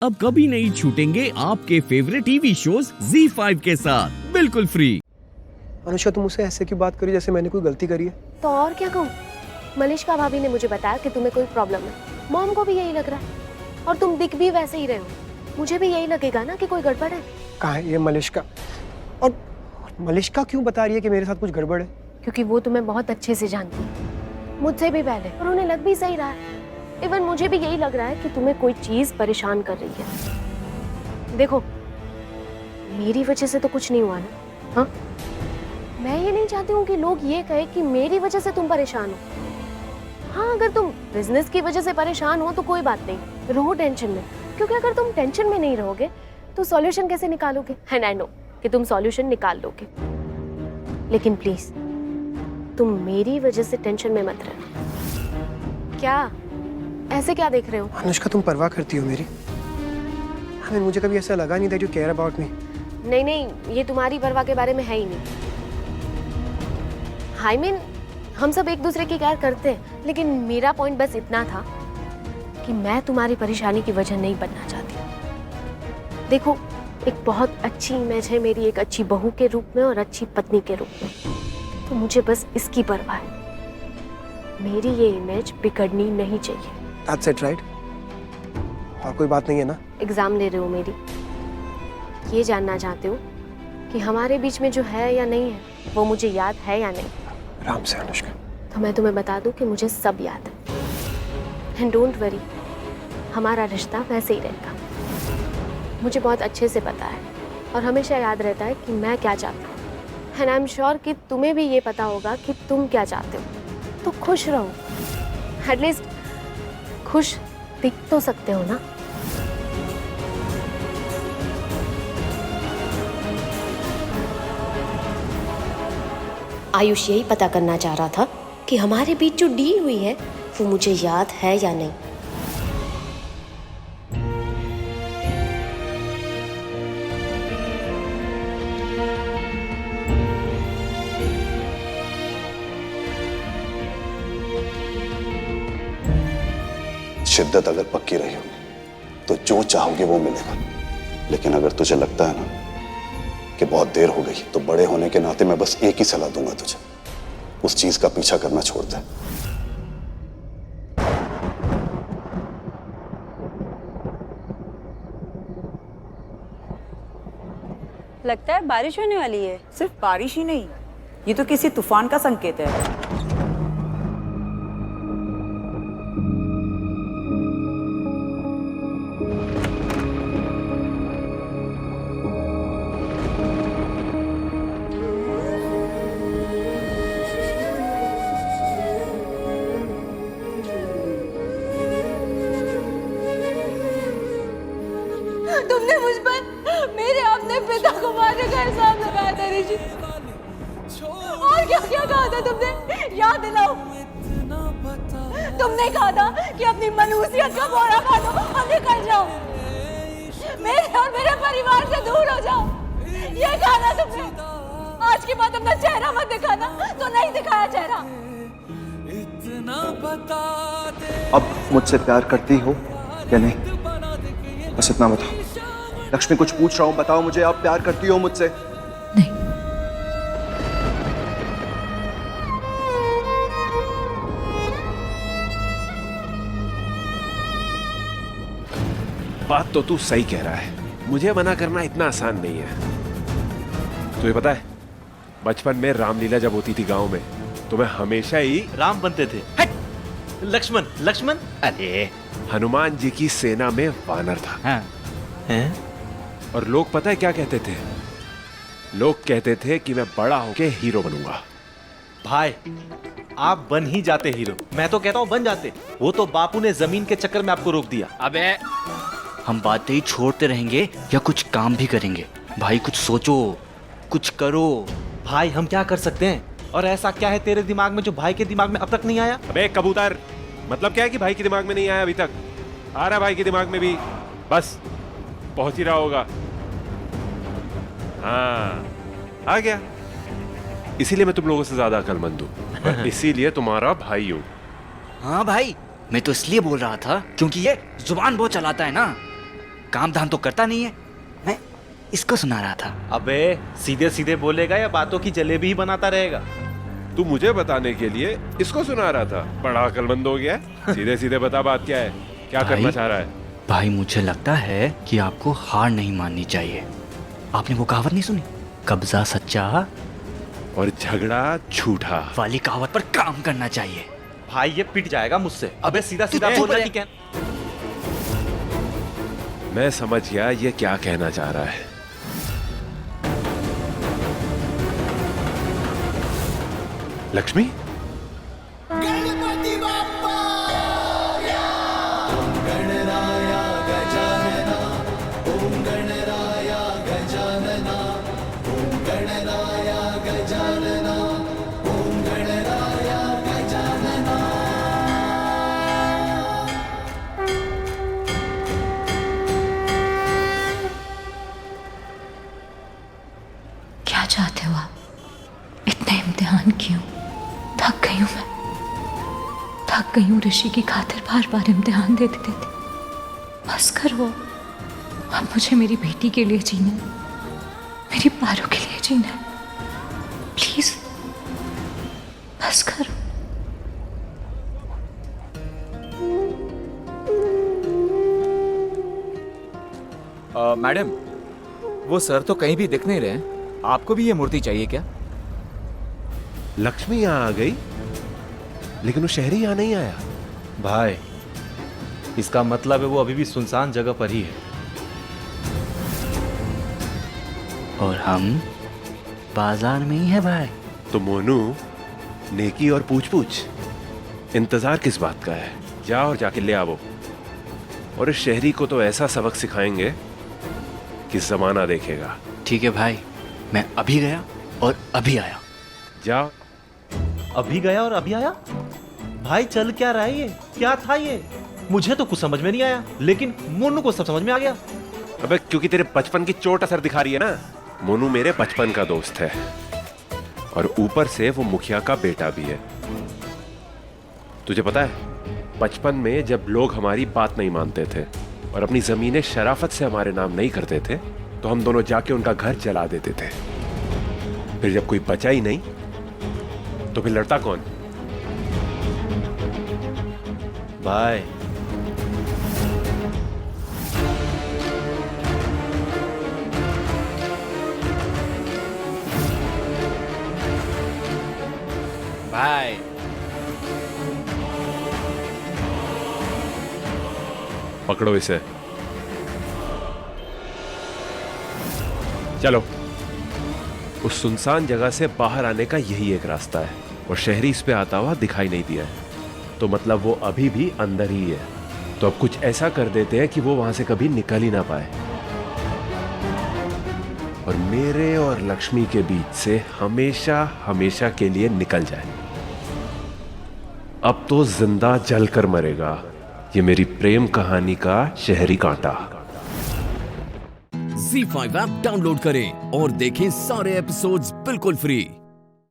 अब कभी नहीं छूटेंगे आपके फेवरेट टीवी शोज ZEE5 के साथ बिल्कुल फ्री। अनुष्का, तुम मुझसे ऐसे क्यों बात करी जैसे मैंने कोई गलती करी है? तो और क्या कहूँ? मलिश्का भाभी ने मुझे बताया कि तुम्हें कोई प्रॉब्लम है। मॉम को भी यही लग रहा है और तुम दिख भी वैसे ही रहे हो। मुझे भी यही लगेगा ना कि कोई गड़बड़ है। कहाँ है ये मलिश्का? और मलिश्का क्यों बता रही है कि मेरे साथ कुछ गड़बड़ है? क्योंकि वो तुम्हें बहुत अच्छे से जानती है, मुझसे भी पहले, और उन्हें लग भी सही रहा है। इवन मुझे भी यही लग रहा है कि तुम्हें कोई चीज परेशान कर रही है। देखो, मेरी वजह से तो कुछ नहीं हुआ ना? हाँ, मैं ये नहीं चाहती हूँ कि लोग ये कहे कि मेरी वजह से तुम परेशान हो। हाँ, अगर तुम बिजनेस की वजह से परेशान हो तो कोई बात नहीं, रहो टेंशन में, क्योंकि अगर तुम टेंशन में नहीं रहोगे तो सॉल्यूशन कैसे निकालोगे? एंड आई नो कि तुम सॉल्यूशन निकाल लोगे, लेकिन प्लीज तुम मेरी वजह से टेंशन में मत रहना। क्या ऐसे क्या देख रहे हो? अनुष्का, तुम परवाह करती हो मेरी? हमें मुझे कभी ऐसा लगा नहीं that you care about me. नहीं नहीं, ये तुम्हारी परवाह के बारे में है ही नहीं। आई मीन, हम सब एक दूसरे की केयर करते हैं, लेकिन मेरा पॉइंट बस इतना था कि मैं तुम्हारी परेशानी की वजह नहीं बनना चाहती। देखो, एक बहुत अच्छी इमेज है मेरी एक अच्छी बहू के रूप में और अच्छी पत्नी के रूप में, तो मुझे बस इसकी परवाह है। मेरी ये इमेज बिगड़नी नहीं चाहिए। That's it, right? और कोई बात नहीं है ना? एग्जाम ले रहे हो मेरी, ये जानना चाहते हो कि हमारे बीच में जो है या नहीं है वो मुझे याद है या नहीं? आराम से अनुष्का। तो मैं तुम्हें बता दूं कि मुझे सब याद है। एंड डोंट वरी, हमारा रिश्ता वैसे ही रहेगा। मुझे बहुत अच्छे से पता है और हमेशा याद रहता है कि मैं क्या चाहता हूँ। एंड आई एम श्योर कि तुम्हें भी ये पता होगा कि तुम क्या चाहते हो। तो खुश रहो, एटलीस्ट खुश दिख तो सकते हो ना? आयुष यही पता करना चाह रहा था कि हमारे बीच जो डील हुई है वो मुझे याद है या नहीं। शिद्दत अगर पक्की रही हो तो जो चाहोगे वो मिलेगा, लेकिन अगर तुझे लगता है ना कि बहुत देर हो गई तो बड़े होने के नाते मैं बस एक ही सलाह दूंगा तुझे, उस चीज का पीछा करना छोड़ दे। लगता है बारिश होने वाली है। सिर्फ बारिश ही नहीं, ये तो किसी तूफान का संकेत है। तुमने मुझ पर मेरे अपने पिता को मारने का इल्जाम लगाया था ऋषि। और क्या क्या कहा था तुमने? याद दिलाओ। तुमने कहा था कि अपनी मनहूसियत का बोरा बांधो और निकल जाओ, मेरे और मेरे परिवार से दूर हो जाओ, ये कहा था तुमने। आज के बाद अपना चेहरा मत दिखाना, तो नहीं दिखाया चेहरा। अब मुझसे प्यार करती हो या नहीं, बस इतना बताओ। लक्ष्मी, कुछ पूछ रहा हूँ, बताओ मुझे, आप प्यार करती हो मुझसे? नहीं। बात तो तू सही कह रहा है, मुझे मना करना इतना आसान नहीं है। तुझे पता है, बचपन में रामलीला जब होती थी गांव में तो मैं हमेशा ही राम बनते थे। लक्ष्मण लक्ष्मण, अरे हनुमान जी की सेना में वानर था। हाँ। हैं? और लोग पता है क्या कहते थे? लोग कहते थे कि मैं बड़ा होके हीरो बनूंगा। भाई, आप बन ही जाते हीरो, मैं तो कहता हूँ बन जाते। वो तो बापू ने जमीन के चक्कर में आपको रोक दिया। अबे, हम बातें ही छोड़ते रहेंगे या कुछ काम भी करेंगे? भाई कुछ सोचो, कुछ करो। भाई हम क्या कर सकते हैं? और ऐसा क्या है तेरे दिमाग में जो भाई के दिमाग में अब तक नहीं आया? अबे कबूतर, मतलब क्या है कि भाई के दिमाग में नहीं आया अभी तक? आ रहा भाई के दिमाग में भी, बस पहुंच ही रहा होगा। हाँ, आ गया। इसीलिए मैं तुम लोगों से ज्यादा अक्लमंद हूँ, इसीलिए तुम्हारा भाई हूँ। हाँ भाई, मैं तो इसलिए बोल रहा था क्योंकि ये जुबान बहुत चलाता है ना। काम धाम तो करता नहीं है। मैं इसको सुना रहा था। अबे सीधे सीधे बोलेगा या बातों की जलेबी ही बनाता रहेगा? तू मुझे बताने के लिए इसको सुना रहा था? बड़ा अकलमंद हो गया है। सीधे सीधे बता बात क्या है, क्या करना चाह रहा है? भाई मुझे लगता है कि आपको हार नहीं माननी चाहिए। आपने वो कहावत नहीं सुनी, कब्जा सच्चा और झगड़ा झूठा वाली कहावत पर काम करना चाहिए। भाई ये पिट जाएगा मुझसे। अबे सीधा सीधा बोल रहा है कि मैं समझ गया ये क्या कहना चाह रहा है। लक्ष्मी, क्या चाहते हो आप? इतने इम्तिहान क्यों? थक गई हूं मैं, थक गई हूं ऋषि की खातिर बार बार इम्तिहान देते देते। बस करो, अब मुझे मेरी बेटी के लिए जीना है, मेरी पारो के लिए जीना है। प्लीज बस करो। मैडम, वो सर तो कहीं भी दिख नहीं रहे हैं। आपको भी ये मूर्ति चाहिए क्या? लक्ष्मी यहाँ आ गई, लेकिन वो शहरी यहाँ नहीं आया। भाई इसका मतलब है वो अभी भी सुनसान जगह पर ही है। और हम बाजार में ही है भाई। तो मोनू, नेकी और पूछ पूछ, इंतजार किस बात का है? जा और जाके ले आवो। और इस शहरी को तो ऐसा सबक सिखाएंगे कि जमाना देखेगा। ठीक है भाई, मैं अभी गया और अभी आया। जा। अभी गया और अभी आया? भाई चल क्या रहा है ये? क्या था ये? मुझे तो कुछ समझ में नहीं आया, लेकिन मोनू को सब समझ में आ गया। अबे क्योंकि तेरे बचपन की चोट असर दिखा रही है ना। मोनू मेरे बचपन का दोस्त है और ऊपर से वो मुखिया का बेटा भी है। तुझे पता है, बचपन में जब लोग हमारी बात नहीं मानते थे और अपनी जमीनें शराफत से हमारे नाम नहीं करते थे, तो हम दोनों जाके उनका घर जला देते थे। फिर जब कोई बचा ही नहीं, तो फिर लड़ता कौन? भाई भाई पकड़ो इसे, चलो। उस सुनसान जगह से बाहर आने का यही एक रास्ता है और शहरी इस पे आता हुआ दिखाई नहीं दिया है, तो मतलब वो अभी भी अंदर ही है। तो अब कुछ ऐसा कर देते हैं कि वो वहां से कभी निकल ही ना पाए और मेरे और लक्ष्मी के बीच से हमेशा हमेशा के लिए निकल जाए। अब तो जिंदा जलकर मरेगा ये मेरी प्रेम कहानी का शहरी कांटा। Z5 ऐप डाउनलोड करें और देखें सारे एपिसोड्स बिल्कुल फ्री।